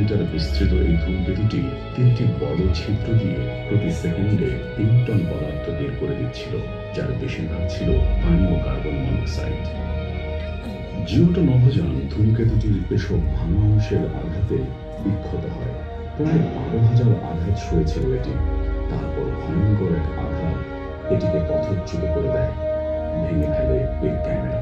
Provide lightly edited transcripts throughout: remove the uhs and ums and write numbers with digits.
Kilometre বিস্তৃত এই ধূমকেতুটি 3টি বড় ছিদ্র দিয়ে প্রতি সেকেন্ডে 3 টন পদার্থ বের করে দিচ্ছিল, যার বেশিরভাগ ছিল পানি ও কার্বন মনোক্সাইড। জিওটো নভোযান ধূমকেতুটির এসব ভাঙা অংশের আঘাতে বিক্ষত হয়। প্রায় 12,000 আঘাত সয়েছিল এটি। তারপর ভয়ঙ্কর এক আঘাত এটিকে পথচ্যুত করে দেয়, ভেঙে ফেলে এর ক্যামেরা।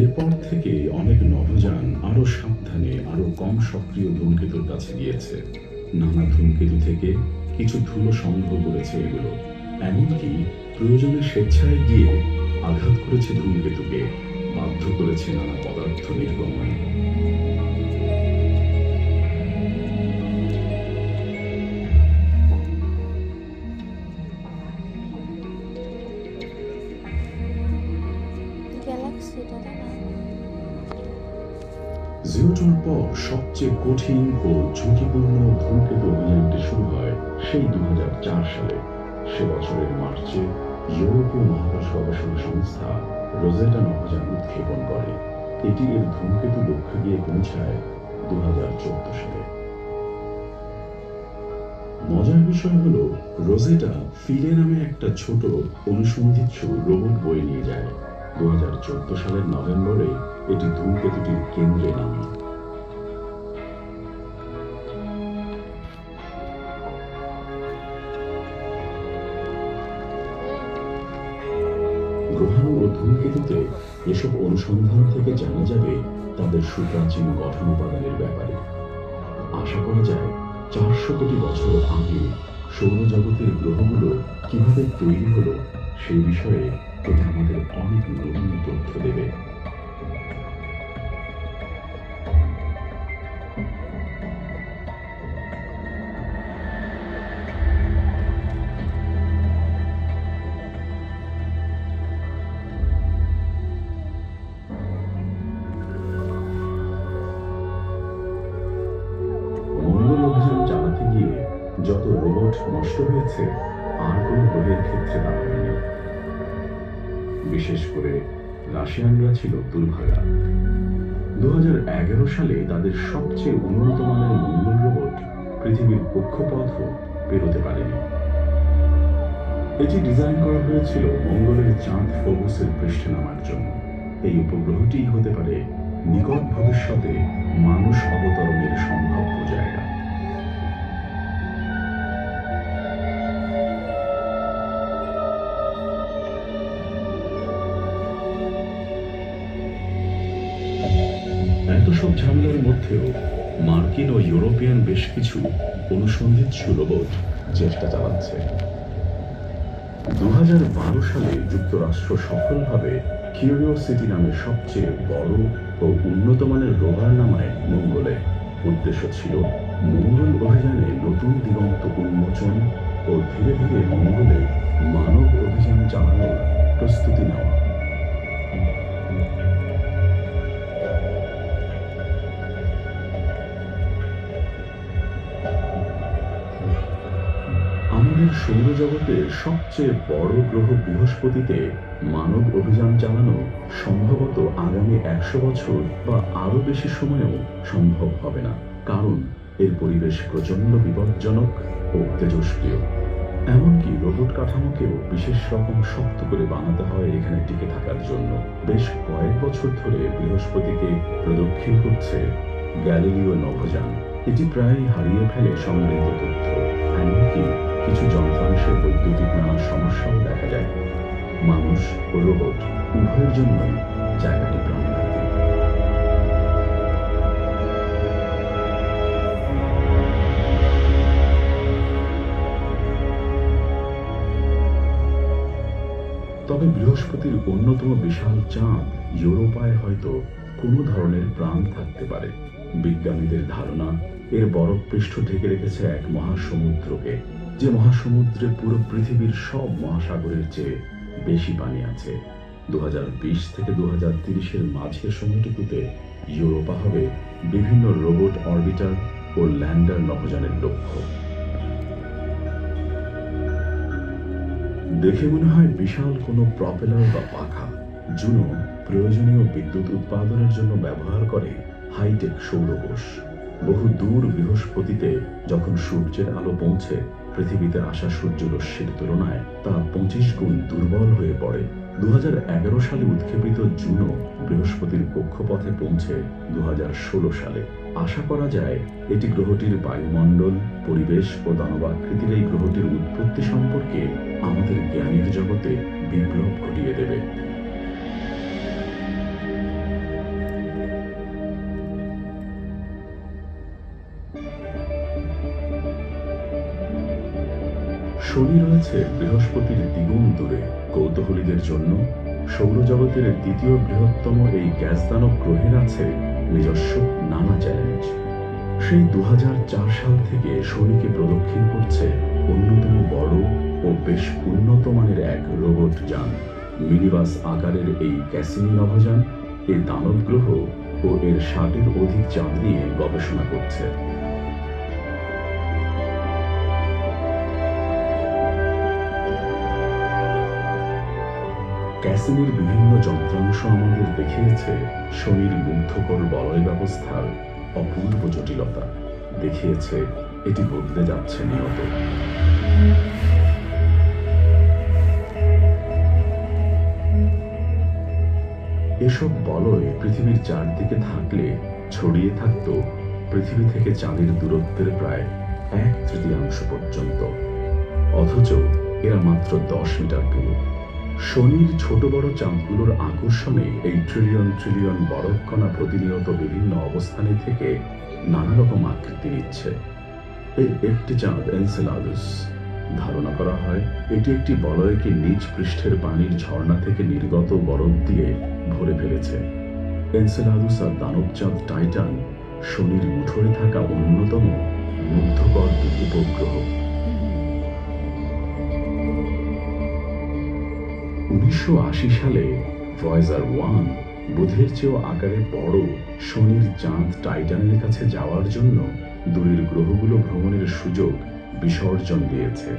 এরপর থেকে অনেক নভোযান আরো সাবধানে আরো কম সক্রিয় ধূমকেতুর কাছে গিয়েছে। নানা ধূমকেতু থেকে কিছু ধুলো সংগ্রহ করেছে এগুলো, এমনকি প্রয়োজনে স্বেচ্ছায় গিয়ে আঘাত করেছে ধূমকেতুকে, বাধ্য করেছে নানা পদার্থ নির্গমন। গ্যালাক্সিটা তাই না? জিওটোর পর সবচেয়ে কঠিন ও ঝুঁকিপূর্ণ ধূমকেতু অভিযানটি শুরু হয় সেই 2004 সালে। সে বছরের মার্চে ইউরোপীয় মহাকাশ গবেষণা সংস্থা রোজেটা নভোযান উৎক্ষেপণ করে। এটি এর ধূমকেতু লক্ষ্যে গিয়ে পৌঁছায় 2014 সালে। মজার বিষয় হলো, রোজেটা ফিরে নামে একটা ছোট অনুসন্ধিৎসু রোবট বয়ে নিয়ে যায়। 2014 সালের নভেম্বরে এটি ধূমকেতুটির কেন্দ্রে নামে। গ্রহাণু ও ধূমকেতুতে এসব অনুসন্ধান থেকে জানা যাবে তাদের সুপ্রাচীন গঠন উপাদানের ব্যাপারে। আশা করা যায় 400 কোটি বছর আগে সৌরজগতের গ্রহগুলো কিভাবে তৈরি হলো সেই বিষয়ে এটা আমাদের অনেক নতুন তথ্য দেবে। মঙ্গল অভিযান চালাতে গিয়ে যত রোবট নষ্ট হয়েছে, আর কোনো গ্রহের ক্ষেত্রে তা হয়নি। বিশেষ করে রাশিয়ানরা ছিল দুর্ভাগা। 2011 সালে তাদের সবচেয়ে উন্নত মানের মঙ্গল রোবট পৃথিবীর কক্ষপথও পেরোতে পারেনি। এটি ডিজাইন করা হয়েছিল মঙ্গলের চাঁদ ফোবসের পৃষ্ঠে নামার জন্য। এই উপগ্রহটিই হতে পারে নিকট ভবিষ্যতে মানুষ অবতরণের সম্ভাব্য জায়গা। এত সব ঝামেলার মধ্যেও মার্কিন ও ইউরোপিয়ান বেশ কিছু অনুসন্ধিৎসু রোবট চেষ্টা চালাচ্ছে। 2012 সালে যুক্তরাষ্ট্র সফলভাবে কিউরিওসিটি নামে সবচেয়ে বড় ও উন্নত মানের রোভার নামায় মঙ্গলে। উদ্দেশ্য ছিল মঙ্গল অভিযানে নতুন দিগন্ত উন্মোচন ও ধীরে ধীরে মঙ্গলে মানব অভিযান চালানোর প্রস্তুতি নেওয়া। আমাদের সৌরজগতের সবচেয়ে বড় গ্রহ বৃহস্পতিতে মানব অভিযান চালানো সম্ভবত আগামী 100 বছর বা আরো বেশি সময়েও সম্ভব হবে না, কারণ এর পরিবেশ প্রচন্ড বিপজ্জনক ও তেজস্ক্রিয়। এমনকি রোবট কাঠামোকেও বিশেষ রকম শক্ত করে বানাতে হয় এখানে টিকে থাকার জন্য। বেশ কয়েক বছর ধরে বৃহস্পতিকে প্রদক্ষিণ করছে গ্যালিলিও নভোযান। এটি প্রায় হারিয়ে ফেলে সমৃদ্ধ তথ্য, এমনকি কিছু যন্ত্রাংশের বৈদ্যুতিক নানা সমস্যাও দেখা যায়। মানুষ ও রোবট উভয়ের জন্যই জায়গাটি প্রাণঘাতী। তবে বৃহস্পতির অন্যতম বিশাল চাঁদ ইউরোপায় হয়তো কোনো ধরনের প্রাণ থাকতে পারে। বিজ্ঞানীদের ধারণা, এর বরফ পৃষ্ঠ ঢেকে রেখেছে এক মহাসমুদ্রকে, যে মহাসমুদ্রে পুরো পৃথিবীর সব মহাসাগরের চেয়ে বেশি পানি আছে। 2020 থেকে 2030-এর মাঝের সময়টুকুতে ইউরোপা হবে বিভিন্ন রোবট অরবিটার ও ল্যান্ডার নভোযানের লক্ষ্য। দেখে মনে হয় বিশাল কোনো প্রপেলার বা পাখা। জুনো প্রয়োজনীয় বিদ্যুৎ উৎপাদনের জন্য ব্যবহার করে হাইটেক সৌরকোষ। বহু দূর বৃহস্পতিতে যখন সূর্যের আলো পৌঁছে, পৃথিবীতে আসা সূর্যরশ্মির তুলনায় তা 25 গুণ দুর্বল হয়ে পড়ে। 2011 সালে উৎক্ষেপিত জুনো বৃহস্পতির কক্ষপথে পৌঁছে 2016 সালে। আশা করা যায় এটি গ্রহটির বায়ুমণ্ডল, পরিবেশ ও দানবাকৃতির এই গ্রহটির উৎপত্তি সম্পর্কে আমাদের জ্ঞানের জগতে বিপ্লব ঘটিয়ে দেবে। শনি রয়েছে বৃহস্পতির দ্বিগুণ দূরে। কৌতূহলীদের জন্য সৌরজগতের দ্বিতীয় বৃহত্তম এই গ্যাস দানব গ্রহের আছে নিজস্ব নানা চ্যালেঞ্জ। সেই 2004 সাল থেকে শনিকে প্রদক্ষিণ করছে অন্যতম বড় ও বেশ উন্নত মানের এক রোবট যান। মিনিবাস আকারের এই ক্যাসিনি নভোযান এই দানব গ্রহ ও এর 60-এর অধিক চাঁদ নিয়ে গবেষণা করছে। ক্যাসিনির বিভিন্ন যন্ত্রাংশ আমাদের দেখিয়েছে শনির মুগ্ধকর বলয় ব্যবস্থার অপূর্ব জটিলতা। দেখিয়েছে এটি বদলে যাচ্ছে নিয়ত। এসব বলয় পৃথিবীর চারদিকে থাকলে ছড়িয়ে থাকত পৃথিবী থেকে চাঁদের দূরত্বের প্রায় 1/3 পর্যন্ত, অথচ এরা মাত্র 10 মিটার দূর। শনির ছোট বড় চাঁদগুলোর আকর্ষণে এই ট্রিলিয়ন ট্রিলিয়ন বরফ কণা প্রতিনিয়ত বিভিন্ন অবস্থানে থেকে নানা রকম আকৃতি নিচ্ছে। এর একটি চাঁদ এনসেলাদুস। ধারণা করা হয় এটি একটি বলয়কে নিচ পৃষ্ঠের পানির ঝর্ণা থেকে নির্গত বরফ দিয়ে ভরে ফেলেছে। এনসেলাদুস আর দানব চাঁদ টাইটান শনির মুঠোয় থাকা অন্যতম মুগ্ধকর উপগ্রহ। 1980 সালে ভয়েজার 1 বুধের চেয়েও আকারে বড় শনির চাঁদ টাইটানের কাছে যাওয়ার জন্য দূরের গ্রহগুলো ভ্রমণের সুযোগ বিসর্জন দিয়েছে।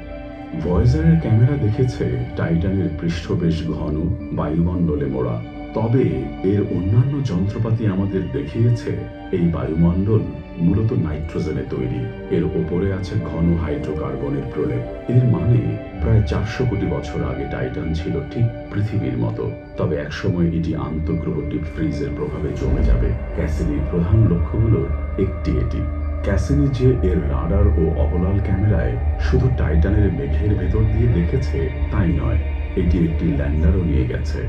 ভয়েজারের ক্যামেরা দেখেছে টাইটানের পৃষ্ঠ বেশ ঘন, বায়ুমণ্ডলে মোড়া। তবে এর অন্যান্য যন্ত্রপাতি আমাদের দেখিয়েছে এই বায়ুমণ্ডল মূলত নাইট্রোজেনে তৈরি। এর ওপরে আছে ঘন হাইড্রোকার্বনের প্রলেপ। এর মানে প্রায় 400 কোটি বছর আগে টাইটান ছিল ঠিক পৃথিবীর মতো। তবে একসময় এটি আন্তঃগ্রহ ডিপ ফ্রিজের প্রভাবে জমে যাবে। ক্যাসিনির প্রধান লক্ষ্যগুলোর একটি এটি। ক্যাসিনি যে এর রাডার ও অবলাল ক্যামেরায় শুধু টাইটানের মেঘের ভেতর দিয়ে দেখেছে তাই নয়, এটি একটি ল্যান্ডারও নিয়ে গেছে।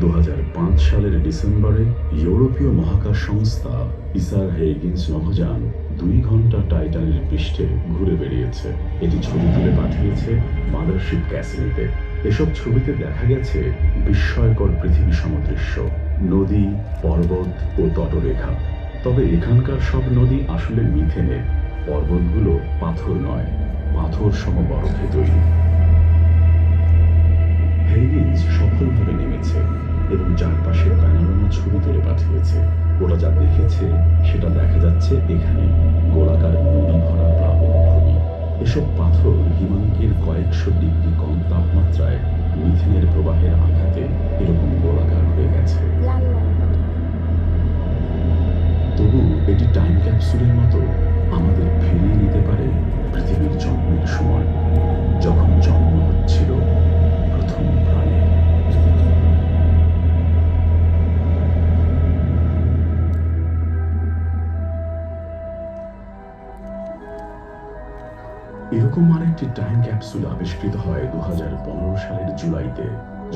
2005 সালের ডিসেম্বরে ইউরোপীয় মহাকাশ সংস্থা ইসার হেইগিন্স নভোযান 2 ঘন্টা টাইটানের পৃষ্ঠে ঘুরে বেরিয়েছে। এটি ছবি তুলে পাঠিয়েছে মাদারশিপ ক্যাসিনিতে। এসব ছবিতে দেখা গেছে বিস্ময়কর পৃথিবী সমদৃশ্য, নদী, পর্বত ও তটরেখা। তবে এখানকার সব নদী আসলে মিথেনের। পর্বতগুলো পাথর নয়, পাথর সম বরফে তৈরি। হেইগিন্স সফলভাবে নেমেছে এবং চারপাশের প্যানোরামা ছবি তুলে পাঠিয়েছে। ওরা যা দেখেছে সেটা দেখা যাচ্ছে এখানে, গোলাকার নদী ভরা প্লাবনভূমি। এসব পাথর হিমাঙ্কের কয়েকশো ডিগ্রি কম তাপমাত্রায় মিথেনের প্রবাহের আঘাতে এরকম গোলাকার হয়ে গেছে। তবু এটি টাইম ক্যাপসুলের মতো আমাদের ফিরিয়ে নিতে পারে পৃথিবীর জন্মের সময়, যখন জন্ম হচ্ছিল প্রথম প্রাণী। এরকম আরেকটি টাইম ক্যাপসুল আবিষ্কৃত হয় 2015 সালের জুলাইতে,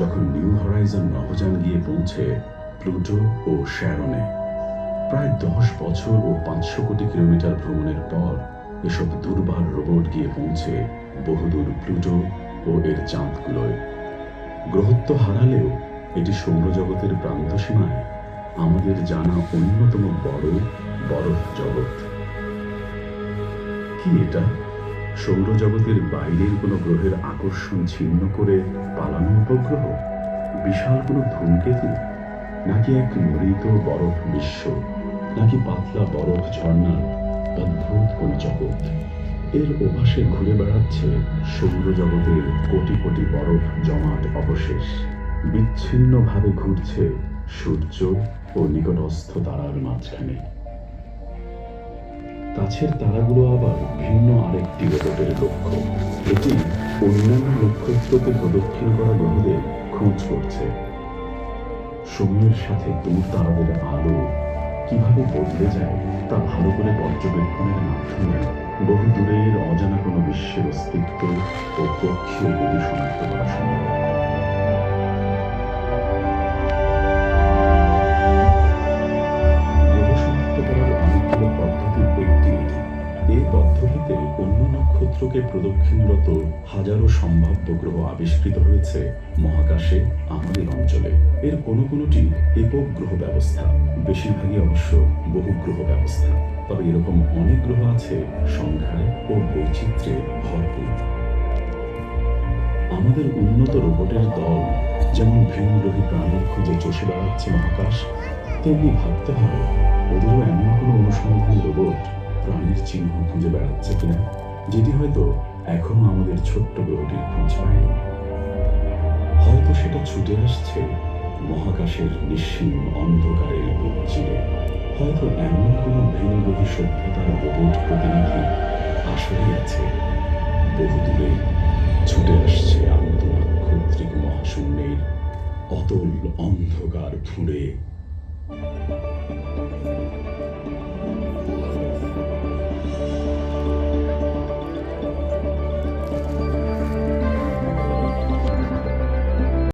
যখন নিউ হরাইজন নভোযান গিয়ে পৌঁছে প্লুটো ও শ্যারনে। প্রায় 10 বছর ও 500 কোটি কিলোমিটার ভ্রমণের পর এসব দুর্বার রোবট গিয়ে পৌঁছে বহুদূর প্লুটো ও এর চাঁদগুলোয়। গ্রহত্ব হারালেও এটি সৌরজগতের প্রান্তসীমায় আমাদের জানা অন্যতম বড় বরফ জগৎ। কি এটা? সৌরজগতের বাইরের কোনো গ্রহের আকর্ষণ ছিন্ন করে পালানো উপগ্রহ? বিশাল কোনো ধূমকেতু? নাকি এক মৃত বরফ বিশ্ব? নাকি পাতলা বরফ ঝর্ণার অদ্ভুত কোন জগৎ? এর ওপাশে ঘুরে বেড়াচ্ছে সৌরজগতের কোটি কোটি বরফ জমাট অবশেষ। বিচ্ছিন্নভাবে ঘুরছে সূর্য ও নিকটস্থ তারার মাঝখানে। কাছের তারাগুলো আবার ভিন্ন আরেকটি রোবটের লক্ষ্য। এটি অন্যান্য নক্ষত্রকে প্রদক্ষিণ করা গ্রহদের খোঁজ করছে। সময়ের সাথে দূর তারাদের আলো কিভাবে বদলে যায় তা ভালো করে পর্যবেক্ষণের মাধ্যমে বহু দূরের অজানা কোনো বিশ্বের অস্তিত্ব ও কক্ষীয় গতি শনাক্ত করা সম্ভব। গ্রহ শনাক্ত করার অনেকগুলো পদ্ধতির একটি এটি। এই পদ্ধতিতে অন্য নক্ষত্রকে প্রদক্ষিণরত হাজারো সম্ভাব্য গ্রহ আবিষ্কৃত হয়েছে মহাকাশে আমাদের অঞ্চলে। এর কোনো কোনোটি একক গ্রহ ব্যবস্থা, বেশিরভাগই অবশ্য বহু গ্রহ ব্যবস্থা। তবে এরকম অনেক গ্রহ আছে সংখ্যায় ও বৈচিত্র্যে ভরপুর। আমাদের উন্নত রোবটের দল যেমন ভিনগ্রহী প্রাণী খুঁজে চষে বেড়াচ্ছে মহাকাশ, তেমনি ভাবতে হবে ওদেরও এমন কোনো অনুসন্ধানী রোবট প্রাণীর চিহ্ন খুঁজে বেড়াচ্ছে কিনা, যেটি হয়তো এখনো আমাদের ছোট্ট গ্রহটির খোঁজ পায়নি। হয়তো সেটা ছুটে আসছে মহাকাশের নিঃসীম অন্ধকারের বুক চিরে। হয়তো এমন কোনো ভিনগ্রহী সভ্যতার রোবট প্রতিনিধি আসলেই আছে বহু দূরে, ছুটে আসছে আন্তঃনাক্ষত্রিক মহাশূন্যের অতল অন্ধকার ফুঁড়ে।